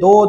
2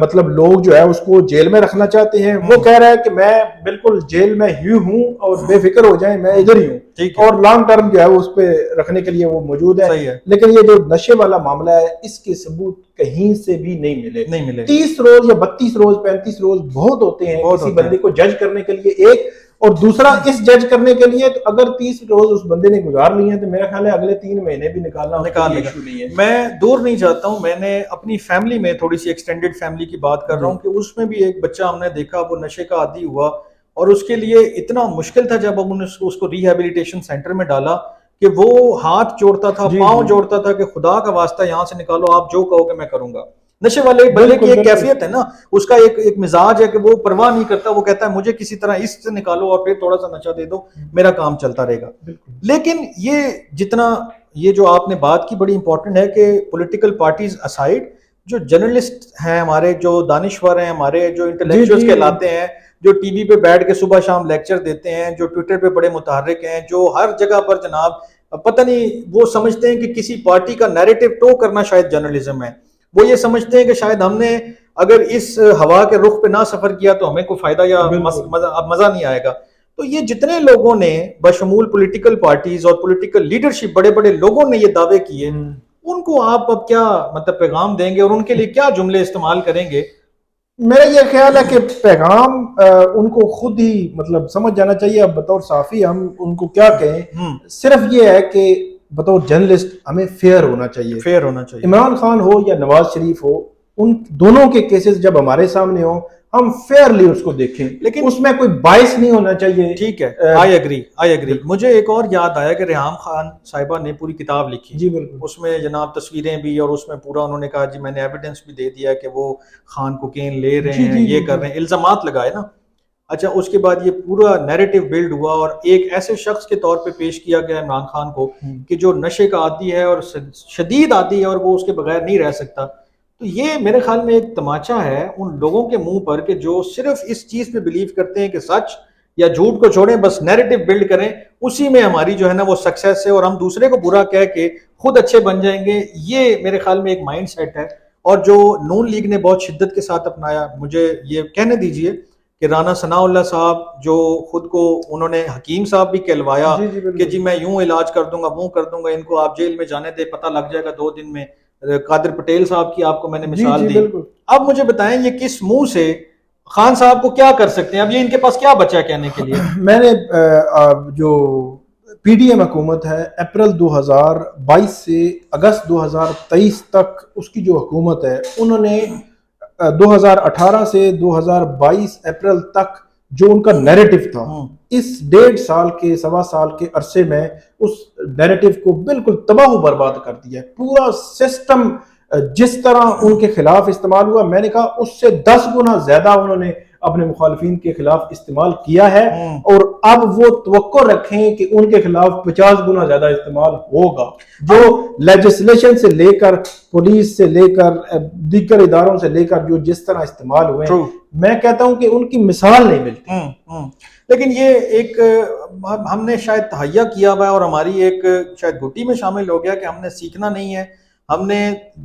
مطلب لوگ جو ہے اس کو جیل میں رکھنا چاہتے ہیں. وہ کہہ رہا ہے کہ میں بالکل جیل میں ہی ہوں اور بے فکر ہو جائیں میں ادھر ہی ہوں, اور لانگ ٹرم جو ہے اس پہ رکھنے کے لیے وہ موجود ہے. لیکن یہ جو نشے والا معاملہ ہے اس کے ثبوت کہیں سے بھی نہیں ملے. 30 روز یا 32 روز 35 روز بہت ہوتے ہیں کسی بندے کو جج کرنے کے لیے, ایک, اور دوسرا اس جج کرنے کے لیے تو اگر 30 روز اس بندے نے گزار لیے ہیں تو میرا خیال ہے اگلے 3 مہینے بھی نکال لے. میں دور نہیں جاتا ہوں, میں نے اپنی فیملی میں تھوڑی سی ایکسٹینڈڈ فیملی کی بات کر رہا ہوں کہ اس میں بھی ایک بچہ ہم نے دیکھا وہ نشے کا عادی ہوا, اور اس کے لیے اتنا مشکل تھا جب ہم نے اس کو ریہیبلیٹیشن سینٹر میں ڈالا کہ وہ ہاتھ جوڑتا تھا, پاؤں جوڑتا تھا کہ خدا کا واسطہ یہاں سے نکالو, آپ جو کہو گے میں کروں گا. نشے والے بندے کی ایک کیفیت ہے نا, اس کا ایک مزاج ہے کہ وہ پرواہ نہیں کرتا, وہ کہتا ہے مجھے کسی طرح اس سے نکالو اور پھر تھوڑا سا نشہ دے دو, میرا کام چلتا رہے گا. لیکن یہ جتنا یہ جو آپ نے بات کی بڑی امپورٹنٹ ہے کہ پولیٹیکل پارٹیز اسائڈ جو جرنلسٹ ہیں ہمارے, جو دانشور ہیں ہمارے, جو انٹلیکچوئلز کہلاتے ہیں, جو ٹی وی پہ بیٹھ کے صبح شام لیکچر دیتے ہیں, جو ٹویٹر پہ بڑے متحرک ہیں, جو ہر جگہ پر جناب پتہ نہیں وہ سمجھتے ہیں کہ کسی پارٹی کا نیریٹو ٹو کرنا شاید جرنلزم ہے. وہ یہ سمجھتے ہیں کہ شاید ہم نے اگر اس ہوا کے رخ پہ نہ سفر کیا تو ہمیں کوئی فائدہ یا مزہ نہیں آئے گا. تو یہ جتنے لوگوں نے بشمول پولیٹیکل پارٹیز اور پولیٹیکل لیڈرشپ بڑے بڑے لوگوں نے یہ دعوے کیے, ان کو آپ اب کیا مطلب پیغام دیں گے اور ان کے لیے کیا جملے استعمال کریں گے؟ میرا یہ خیال ہے کہ پیغام ان کو خود ہی مطلب سمجھ جانا چاہیے. اب بطور صحافی ہم ان کو کیا کہیں, صرف یہ ہے کہ بطور جرنلسٹ ہمیں فیئر ہونا چاہیے. عمران خان ہو یا نواز شریف ہو, ان دونوں کے کیسز جب ہمارے سامنے ہوں ہم فیئرلی اس کو دیکھیں, لیکن اس میں کوئی باعث نہیں ہونا چاہیے. ٹھیک ہے, آئی ایگری. مجھے ایک اور یاد آیا کہ ریحام خان صاحبہ نے پوری کتاب لکھی, جی بالکل, اس میں جناب تصویریں بھی, اور اس میں پورا انہوں نے کہا جی میں نے ایویڈنس بھی دے دیا کہ وہ خان کوکین لے رہے ہیں, یہ کر رہے ہیں, الزامات لگائے نا. اچھا, اس کے بعد یہ پورا نیریٹو بلڈ ہوا اور ایک ایسے شخص کے طور پہ پیش کیا گیا عمران خان کو کہ جو نشے کا عادی ہے اور شدید عادی ہے اور وہ اس کے بغیر نہیں رہ سکتا. تو یہ میرے خیال میں ایک تماچا ہے ان لوگوں کے منہ پر کہ جو صرف اس چیز پہ بلیو کرتے ہیں کہ سچ یا جھوٹ کو چھوڑیں, بس نیریٹو بلڈ کریں, اسی میں ہماری جو ہے نا وہ سکسیس ہے, اور ہم دوسرے کو برا کہہ کے خود اچھے بن جائیں گے. یہ میرے خیال میں ایک مائنڈ سیٹ ہے, اور جو نون لیگ نے بہت شدت کے ساتھ اپنایا. مجھے یہ کہنے دیجئے کہ رانا ثناء اللہ صاحب جو خود کو انہوں نے حکیم صاحب بھی کہلوایا کہ جی میں یوں علاج کر دوں گا, وہ کر دوں گا, ان کو آپ جیل میں جانے دے, پتہ لگ جائے گا 2 دن میں. قادر پٹیل صاحب کی آپ کو میں نے مثال دی. اب مجھے بتائیں یہ کس منہ سے خان صاحب کو کیا کر سکتے ہیں, اب یہ ان کے پاس کیا بچا کہنے کے لیے؟ میں نے جو پی ڈی ایم حکومت ہے اپریل 2022 سے اگست 2023 تک اس کی جو حکومت ہے, انہوں نے 2018 سے 2022 اپریل تک جو ان کا نیریٹو تھا, اس 1.5 سال کے 1.25 سال کے عرصے میں اس نیریٹو کو بالکل تباہ و برباد کر دیا. پورا سسٹم جس طرح ان کے خلاف استعمال ہوا, میں نے کہا اس سے 10 گنا زیادہ انہوں نے اپنے مخالفین کے خلاف استعمال کیا ہے, اور اب وہ توقع رکھیں کہ ان کے خلاف 50 گنا زیادہ استعمال ہوگا. جو لیجسلیشن سے لے کر پولیس سے لے کر دیگر اداروں سے لے کر جو جس طرح استعمال ہوئے, میں کہتا ہوں کہ ان کی مثال نہیں ملتی. لیکن یہ ایک ہم نے شاید تہیا کیا ہوا ہے, اور ہماری ایک شاید گھٹی میں شامل ہو گیا کہ ہم نے سیکھنا نہیں ہے, ہم نے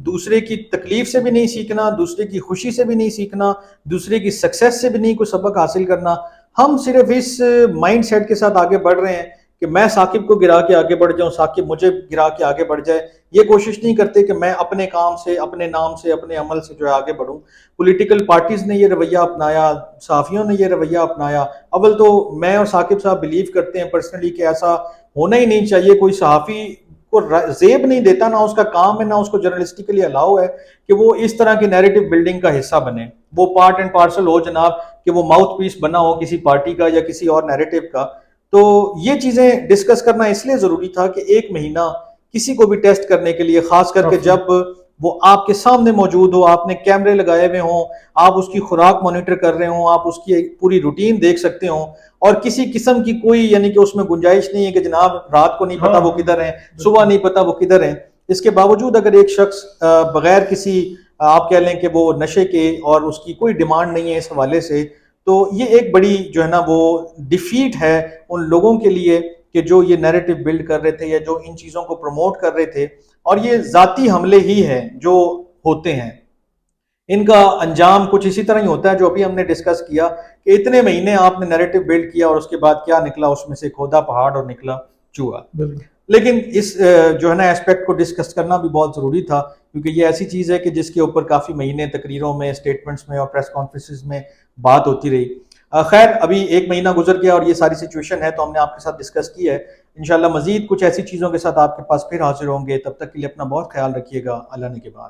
دوسرے کی تکلیف سے بھی نہیں سیکھنا, دوسرے کی خوشی سے بھی نہیں سیکھنا, دوسرے کی سکسیس سے بھی نہیں کوئی سبق حاصل کرنا. ہم صرف اس مائنڈ سیٹ کے ساتھ آگے بڑھ رہے ہیں کہ میں ثاقب کو گرا کے آگے بڑھ جاؤں, ثاقب مجھے گرا کے آگے بڑھ جائے. یہ کوشش نہیں کرتے کہ میں اپنے کام سے, اپنے نام سے, اپنے عمل سے جو ہے آگے بڑھوں. پولیٹیکل پارٹیز نے یہ رویہ اپنایا, صحافیوں نے یہ رویہ اپنایا. اول تو میں اور ثاقب صاحب بلیو کرتے ہیں پرسنلی کہ ایسا ہونا ہی نہیں چاہیے. کوئی صحافی کو زیب نہیں دیتا, نہ اس کا کام ہے, نہ اس کو جرنلسٹیکلی الاؤ ہے کہ وہ اس طرح کی نیریٹو بلڈنگ کا حصہ بنے. وہ پارٹ اینڈ پارسل ہو جناب کہ وہ ماؤتھ پیس بنا ہو کسی پارٹی کا یا کسی اور نیریٹو کا. تو یہ چیزیں ڈسکس کرنا اس لیے ضروری تھا کہ 1 مہینہ کسی کو بھی ٹیسٹ کرنے کے لیے, خاص کر کے جب وہ آپ کے سامنے موجود ہو, آپ نے کیمرے لگائے ہوئے ہوں, آپ اس کی خوراک مانیٹر کر رہے ہوں, آپ اس کی پوری روٹین دیکھ سکتے ہوں, اور کسی قسم کی کوئی یعنی کہ اس میں گنجائش نہیں ہے کہ جناب رات کو نہیں پتا وہ کدھر ہیں, صبح نہیں پتا وہ کدھر ہیں. اس کے باوجود اگر ایک شخص بغیر کسی آپ کہہ لیں کہ وہ نشے کے اور اس کی کوئی ڈیمانڈ نہیں ہے اس حوالے سے, تو یہ ایک بڑی جو ہے نا وہ ڈیفیٹ ہے ان لوگوں کے لیے کہ جو یہ نیریٹو بلڈ کر رہے تھے یا جو ان چیزوں کو پروموٹ کر رہے تھے. اور یہ ذاتی حملے ہی ہیں جو ہوتے ہیں. ان کا انجام کچھ اسی طرح ہی ہوتا ہے جو ابھی ہم نے ڈسکس کیا کہ اتنے مہینے آپ نے نیریٹو بلڈ کیا اور اس کے بعد کیا نکلا، اس میں سے کھودا پہاڑ اور نکلا چوہا. لیکن اس جو ہے نا ایسپیکٹ کو ڈسکس کرنا بھی بہت ضروری تھا، کیونکہ یہ ایسی چیز ہے کہ جس کے اوپر کافی مہینے تقریروں میں، اسٹیٹمنٹس میں اور پریس کانفرنسز میں بات ہوتی رہی. خیر ابھی ایک مہینہ گزر گیا اور یہ ساری سچویشن ہے تو ہم نے آپ کے ساتھ ڈسکس کی ہے. انشاءاللہ مزید کچھ ایسی چیزوں کے ساتھ آپ کے پاس پھر حاضر ہوں گے. تب تک کے لیے اپنا بہت خیال رکھیے گا. اللہ نے کے بعد.